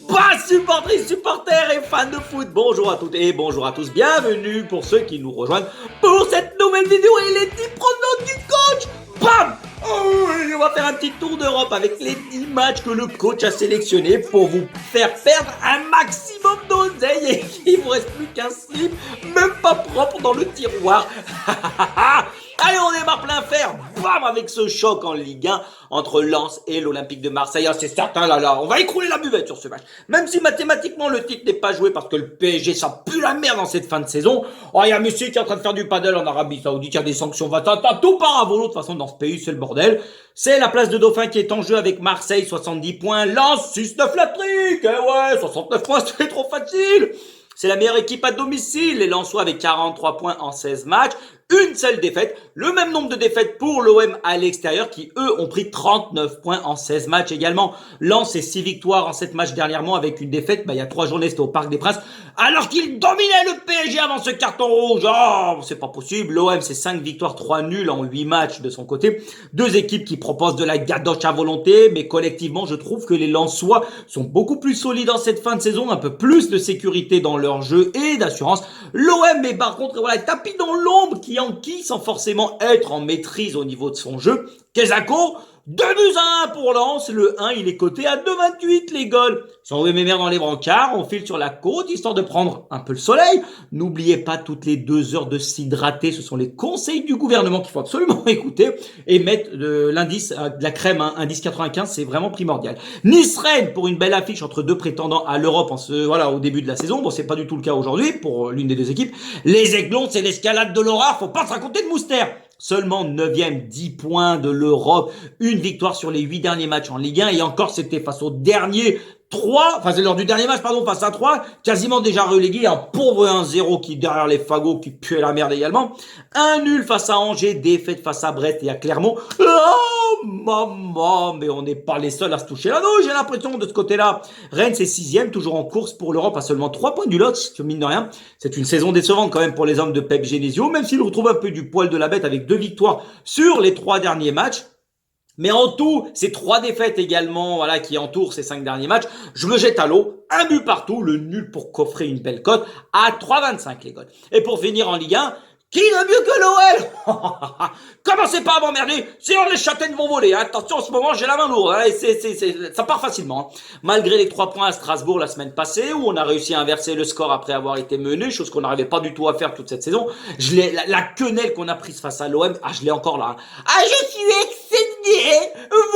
Bah, supportrices, supporters et fans de foot, bonjour à toutes et bonjour à tous, bienvenue pour ceux qui nous rejoignent pour cette nouvelle vidéo et les 10 pronos du coach. Bam! Oh, et on va faire un petit tour d'Europe avec les 10 matchs que le coach a sélectionnés pour vous faire perdre un maximum d'oseille et il vous reste plus qu'un slip, même pas propre dans le tiroir. Allez, on démarre plein fer, bam, avec ce choc en Ligue 1 entre Lens et l'Olympique de Marseille. Ah, c'est certain, là, on va écrouler la buvette sur ce match. Même si mathématiquement le titre n'est pas joué parce que le PSG ça pue la merde dans cette fin de saison. Oh, il y a Messi qui est en train de faire du paddle en Arabie Saoudite, il y a des sanctions, t'as tout paravolo. De toute façon, dans ce pays, c'est le bordel. C'est la place de Dauphin qui est en jeu avec Marseille, 70 points. Lens, 6-9 la trique. Eh ouais, 69 points, c'est trop facile. C'est la meilleure équipe à domicile. Les Lensois avec 43 points en 16 matchs. Une seule défaite, le même nombre de défaites pour l'OM à l'extérieur qui, eux, ont pris 39 points en 16 matchs également. Lens, c'est 6 victoires en 7 matchs dernièrement avec une défaite, il y a 3 journées, c'était au Parc des Princes, alors qu'il dominait le PSG avant ce carton rouge. Oh, c'est pas possible. L'OM, c'est 5 victoires, 3 nuls en 8 matchs de son côté. Deux équipes qui proposent de la gadoche à volonté, mais collectivement, je trouve que les Lensois sont beaucoup plus solides en cette fin de saison, un peu plus de sécurité dans leur jeu et d'assurance. L'OM, mais par contre, voilà, tapis dans l'ombre qui enquille sans forcément être en maîtrise au niveau de son jeu. Kezako, 2-1 pour Lens. Le 1, il est coté à 2,28 les goals. Si on veut mes mères dans les brancards, on file sur la côte histoire de prendre un peu le soleil. N'oubliez pas toutes les 2 heures de s'hydrater. Ce sont les conseils du gouvernement qu'il faut absolument écouter et mettre l'indice de la crème, hein, indice 95, c'est vraiment primordial. Nice-Rennes pour une belle affiche entre deux prétendants à l'Europe au début de la saison. Bon, c'est pas du tout le cas aujourd'hui pour l'une des deux équipes. Les Aiglons, c'est l'escalade de l'horreur. Faut pas se raconter de moustaire. Seulement 9e, 10 points de l'Europe, une victoire sur les 8 derniers matchs en Ligue 1 et encore c'était face au dernier 3, enfin c'est lors du dernier match face à 3, quasiment déjà relégué, un pauvre 1-0 qui derrière les fagots qui puait la merde également, un nul face à Angers, défaite face à Brest et à Clermont. Oh maman, mais on n'est pas les seuls à se toucher la nouille, j'ai l'impression de ce côté-là. Rennes c'est 6e, toujours en course pour l'Europe à seulement 3 points du lot, mine de rien. C'est une saison décevante quand même pour les hommes de Pep Genesio, même s'ils retrouvent un peu du poil de la bête avec 2 victoires sur les 3 derniers matchs. Mais en tout, c'est 3 défaites également, voilà, qui entourent ces 5 derniers matchs. Je me jette à l'eau, un but partout, le nul pour coffrer une belle cote à 3,25 les goals. Et pour finir en Ligue 1, qui de mieux que l'OL? Commencez pas à m'emmerder, sinon les châtaignes vont voler. Attention, en ce moment, j'ai la main lourde. Ça part facilement. Malgré les 3 points à Strasbourg la semaine passée, où on a réussi à inverser le score après avoir été mené, chose qu'on n'arrivait pas du tout à faire toute cette saison. La quenelle qu'on a prise face à l'OM, je l'ai encore là. Je suis excédé.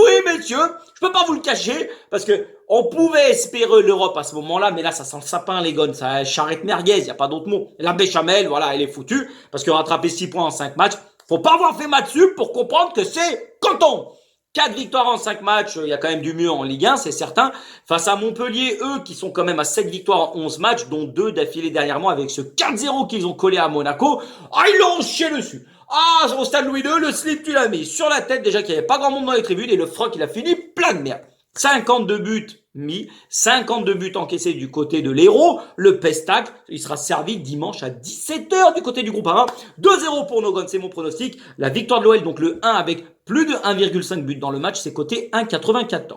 Oui, messieurs, je peux pas vous le cacher, parce que on pouvait espérer l'Europe à ce moment-là, mais là, ça sent le sapin, les gones. Ça charrette merguez, il n'y a pas d'autre mot. La béchamel, voilà, elle est foutue, parce que rattraper 6 points en 5 matchs, faut pas avoir fait maths sup pour comprendre que c'est coton. 4 victoires en 5 matchs, il y a quand même du mieux en Ligue 1, c'est certain. Face à Montpellier, eux, qui sont quand même à 7 victoires en 11 matchs, dont 2 d'affilée dernièrement avec ce 4-0 qu'ils ont collé à Monaco. Ils l'ont chié dessus. Au stade Louis II, le slip, tu l'as mis sur la tête, déjà qu'il n'y avait pas grand monde dans les tribunes, et le froc, il a fini plein de merde. 52 buts mis, 52 buts encaissés du côté de l'Hérault. Le Pestac, il sera servi dimanche à 17h du côté du groupe 1. 2-0 pour Nogon, c'est mon pronostic. La victoire de l'OL, donc le 1 avec plus de 1,5 buts dans le match, c'est coté 1,94.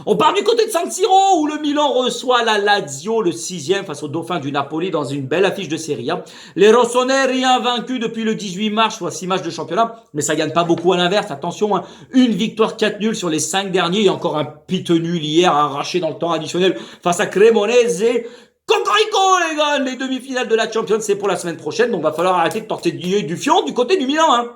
On part du côté de San Siro où le Milan reçoit la Lazio, le 6e face au Dauphin du Napoli dans une belle affiche de Serie A. Les Rossoneri invaincus depuis le 18 mars, soit 6 matchs de championnat, mais ça gagne pas beaucoup à l'inverse. Attention, une victoire, 4 nuls sur les 5 derniers et encore un piteux nul hier arraché dans le temps additionnel face à Cremonese. Cocorico les gars, les demi-finales de la Champions c'est pour la semaine prochaine, donc va falloir arrêter de tenter du fion du côté du Milan,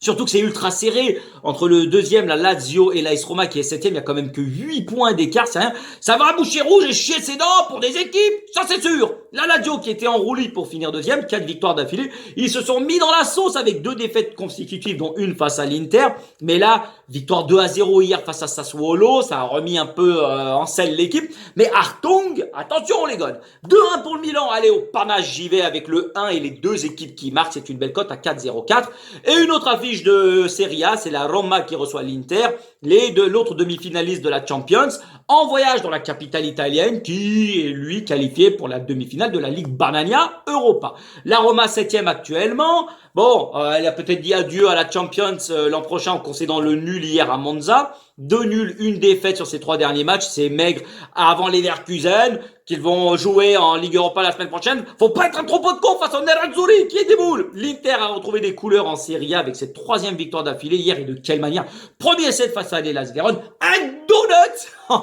Surtout que c'est ultra serré entre le deuxième, la Lazio, et l'AS Roma qui est 7e. Il y a quand même que 8 points d'écart, c'est rien. Ça va boucher rouge et chier ses dents pour des équipes, ça c'est sûr. La Lazio qui était en roue libre pour finir deuxième, 4 victoires d'affilée. Ils se sont mis dans la sauce avec 2 défaites consécutives, dont une face à l'Inter. Mais là, victoire 2-0 hier face à Sassuolo, ça a remis un peu en selle l'équipe. Mais Hartung, attention les gars, 2-1 pour le Milan. Allez, au panache, j'y vais avec le 1 et les 2 équipes qui marquent. C'est une belle cote à 4,04. Et une autre affiche affiche de Serie A, c'est la Roma qui reçoit l'Inter, l'autre demi-finaliste de la Champions, en voyage dans la capitale italienne, qui est lui qualifié pour la demi-finale de la Ligue Banania Europa. La Roma 7e actuellement. Bon, elle a peut-être dit adieu à la Champions l'an prochain en concédant le nul hier à Monza. 2 nuls, 1 défaite sur ces 3 derniers matchs. C'est maigre avant les Leverkusen, qu'ils vont jouer en Ligue Europa la semaine prochaine. Faut pas être un trop peu de con face au Nerazzurri qui est des boules. L'Inter a retrouvé des couleurs en Serie A avec cette 3e victoire d'affilée hier, et de quelle manière. Premier set face à l'Hellas Vérone. Un donut.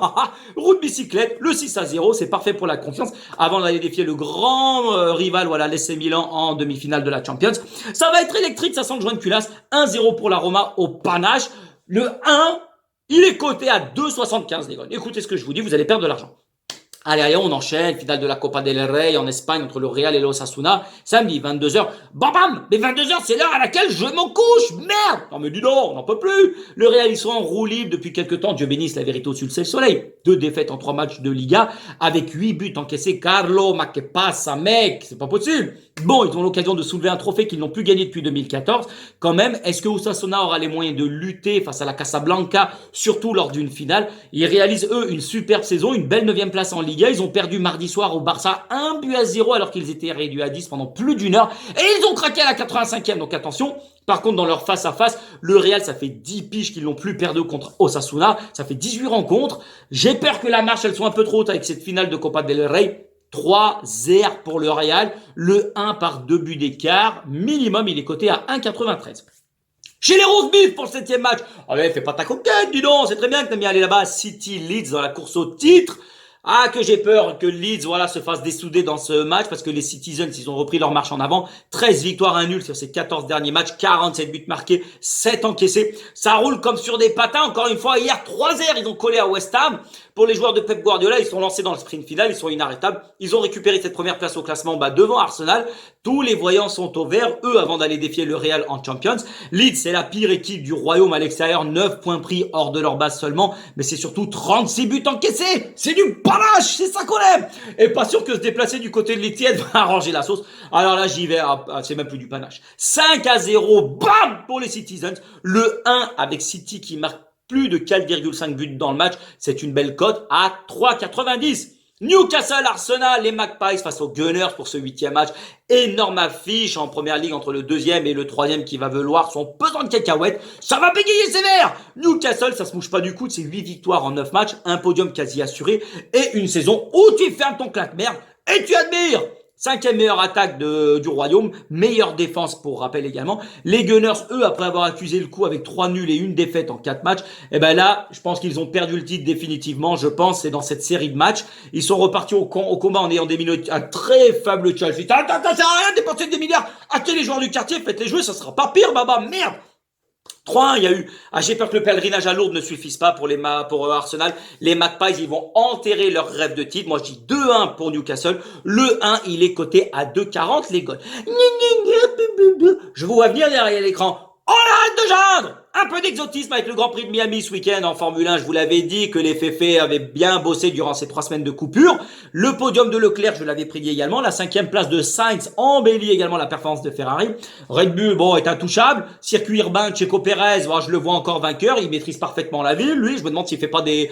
Route bicyclette, le 6-0, c'est parfait pour la confiance avant d'aller défier le grand rival, voilà, l'AC Milan en demi-finale de la Champions. Ça va être électrique, ça sent le joint de culasse. 1-0 pour la Roma au panache. Le 1, il est coté à 2,75 les gars. Écoutez ce que je vous dis, vous allez perdre de l'argent. Allez, on enchaîne, finale de la Copa del Rey en Espagne entre le Real et l'Osasuna, samedi 22h. Bam bam, mais 22h c'est l'heure à laquelle je m'en couche, merde. Non mais dis donc, on n'en peut plus. Le Real ils sont en roue libre depuis quelques temps, Dieu bénisse la vérité au-dessus le soleil. 2 défaites en 3 matchs de Liga avec 8 buts encaissés. Carlo, ma que passa mec, c'est pas possible. Bon, ils ont l'occasion de soulever un trophée qu'ils n'ont plus gagné depuis 2014. Quand même, est-ce que Osasuna aura les moyens de lutter face à la Casablanca, surtout lors d'une finale? Ils réalisent eux une superbe saison, une belle 9e place en Liga. Ils ont perdu mardi soir au Barça 1-0 alors qu'ils étaient réduits à 10 pendant plus d'une heure. Et ils ont craqué à la 85e, donc attention. Par contre, dans leur face-à-face, le Real, ça fait 10 piges qu'ils n'ont plus perdu contre Osasuna. Ça fait 18 rencontres. J'ai peur que la marche, elle soit un peu trop haute avec cette finale de Copa del Rey. 3-0 pour le Real. Le 1 par 2 buts d'écart. Minimum, il est coté à 1,93. Chez les Rose Beef pour le 7e match. Allez, fais pas ta coquette, dis donc. C'est très bien que t'aimes bien aller là-bas. City Leeds dans la course au titre. Ah, que j'ai peur que Leeds, voilà, se fasse dessouder dans ce match parce que les Citizens, ils ont repris leur marche en avant. 13 victoires, 1 nul sur ces 14 derniers matchs, 47 buts marqués, 7 encaissés. Ça roule comme sur des patins. Encore une fois, hier, 3-0, ils ont collé à West Ham. Pour les joueurs de Pep Guardiola, ils sont lancés dans le sprint final, ils sont inarrêtables. Ils ont récupéré cette première place au classement devant Arsenal. Tous les voyants sont au vert, eux, avant d'aller défier le Real en Champions. Leeds, c'est la pire équipe du royaume à l'extérieur, 9 points pris hors de leur base seulement. Mais c'est surtout 36 buts encaissés. C'est du panache, c'est ça qu'on aime. Et pas sûr que se déplacer du côté de l'Etihad va arranger la sauce. Alors là, j'y vais, c'est même plus du panache. 5-0, bam, pour les Citizens. Le 1 avec City qui marque plus de 4,5 buts dans le match. C'est une belle cote à 3,90. Newcastle, Arsenal, les Magpies face aux Gunners pour ce 8e match. Énorme affiche en première ligue entre le 2e et le 3e qui va valoir son pesant de cacahuètes. Ça va bégayer sévère. Newcastle, ça se mouche pas du coup de ses 8 victoires en 9 matchs, un podium quasi assuré et une saison où tu fermes ton claque-merde et tu admires. 5e meilleure attaque du Royaume, meilleure défense pour rappel également. Les Gunners, eux, après avoir accusé le coup avec 3 nuls et une défaite en 4 matchs, et ben là, je pense qu'ils ont perdu le titre définitivement. Je pense c'est dans cette série de matchs. Ils sont repartis au combat en ayant des minutes, un très faible Chelsea. Ça sert à rien de dépenser des milliards. Achetez les joueurs du quartier, faites-les jouer, ça sera pas pire, baba, merde. 3-1, il y a eu. J'ai peur que le pèlerinage à Lourdes ne suffise pas pour Arsenal. Les Magpies, ils vont enterrer leur rêve de titre. Moi, je dis 2-1 pour Newcastle. Le 1, il est coté à 2,40 les goals. Je vous vois venir derrière l'écran. On arrête de geindre. Un peu d'exotisme avec le Grand Prix de Miami ce week-end en Formule 1. Je vous l'avais dit que les Féfés avaient bien bossé durant ces 3 semaines de coupure. Le podium de Leclerc, je l'avais prédit également. La 5e place de Sainz embellit également la performance de Ferrari. Red Bull, bon, est intouchable. Circuit urbain, Checo Pérez, bon, je le vois encore vainqueur. Il maîtrise parfaitement la ville. Lui, je me demande s'il fait pas des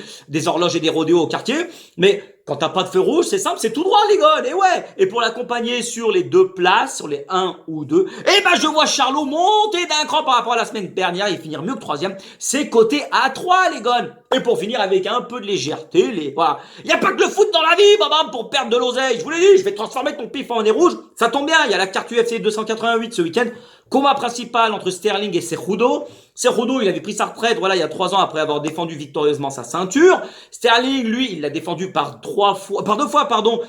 horloges et des rodéos au quartier. Mais quand t'as pas de feu rouge, c'est simple, c'est tout droit, les gars. Et ouais. Et pour l'accompagner sur les 2 places, sur les 1 ou 2, eh ben, je vois Charlot monter d'un cran par rapport à la semaine dernière et finir mieux que 3e. C'est coté à 3, les gars. Et pour finir avec un peu de légèreté, voilà. Y a pas que le foot dans la vie, baba, pour perdre de l'oseille. Je vous l'ai dit, je vais transformer ton pif en nez rouge. Ça tombe bien, il y a la carte UFC 288 ce week-end. Combat principal entre Sterling et Cejudo. Cejudo, il avait pris sa retraite, voilà, il y a 3 ans après avoir défendu victorieusement sa ceinture. Sterling, lui, il l'a défendu par 2 fois,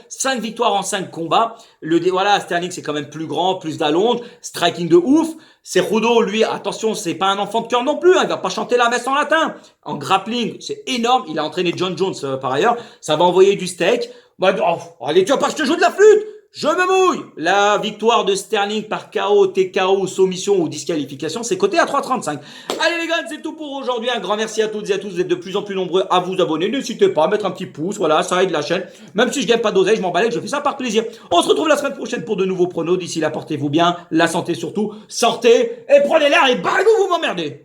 5 victoires en 5 combats. Voilà, Sterling, c'est quand même plus grand, plus d'allonge, striking de ouf. Cejudo, lui, attention, c'est pas un enfant de cœur non plus, hein, il va pas chanter la messe en latin. En grappling, c'est énorme, il a entraîné John Jones par ailleurs, ça va envoyer du steak. Bah, allez, tu vas pas que je te joue de la flûte. Je me mouille. La victoire de Sterling par KO, TKO, soumission ou disqualification, c'est coté à 3,35. Allez les gars, c'est tout pour aujourd'hui. Un grand merci à toutes et à tous. Vous êtes de plus en plus nombreux à vous abonner. N'hésitez pas à mettre un petit pouce. Voilà, ça aide la chaîne. Même si je gagne pas d'oseille, je m'en balais, je fais ça par plaisir. On se retrouve la semaine prochaine pour de nouveaux pronos. D'ici là, portez-vous bien. La santé surtout. Sortez et prenez l'air et barrez-vous, vous m'emmerdez.